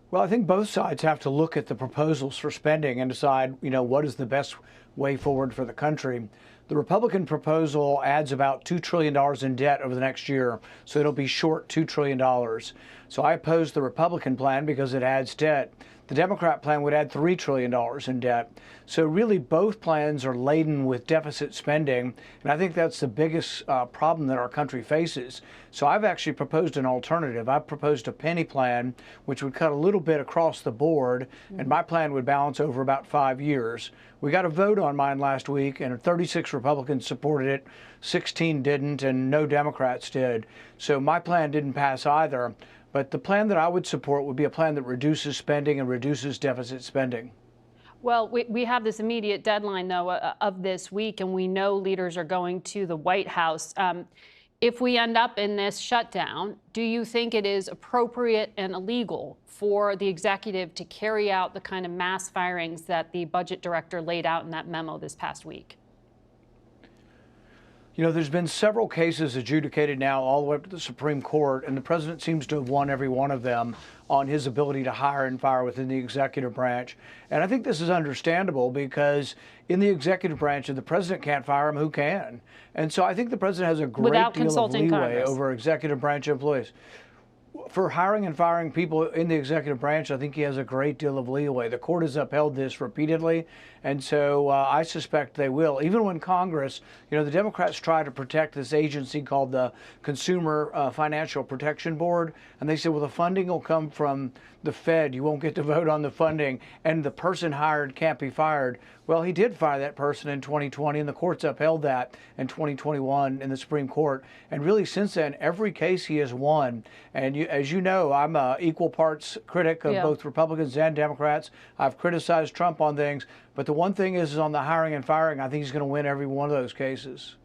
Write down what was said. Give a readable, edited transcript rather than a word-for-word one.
Well, I think both sides have to look at the proposals for spending and decide, what is the best way forward for the country. The Republican proposal adds about $2 trillion in debt over the next year, so it'll be short $2 trillion. So I oppose the Republican plan because it adds debt. The Democrat plan would add $3 trillion in debt. So really both plans are laden with deficit spending, and I think that's the biggest problem that our country faces. So I've actually proposed an alternative. I've proposed a penny plan, which would cut a little bit across the board, and my plan would balance over about 5 years. We got a vote on mine last week, and 36 Republicans supported it, 16 didn't, and no Democrats did. So my plan didn't pass either. But the plan that I would support would be a plan that reduces spending and reduces deficit spending. Well, we have this immediate deadline, though, of this week, and we know leaders are going to the White House. If we end up in this shutdown, do you think it is appropriate and illegal for the executive to carry out the kind of mass firings that the budget director laid out in that memo this past week? There's been several cases adjudicated now all the way up to the Supreme Court, and the president seems to have won every one of them on his ability to hire and fire within the executive branch. And I think this is understandable because in the executive branch, if the president can't fire him, who can? And so I think the president has a great deal of leeway Congress over executive branch employees. For hiring and firing people in the executive branch, I think he has a great deal of leeway. The court has upheld this repeatedly, and so I suspect they will. Even when Congress, the Democrats try to protect this agency called the Consumer Financial Protection Board, and they said, well, the funding will come from the Fed. You won't get to vote on the funding, and the person hired can't be fired. Well, he did fire that person in 2020, and the courts upheld that in 2021 in the Supreme Court. And really, since then, every case he has won. And as you know, I'm an equal parts critic of both Republicans and Democrats. I've criticized Trump on things. But the one thing is on the hiring and firing, I think he's going to win every one of those cases.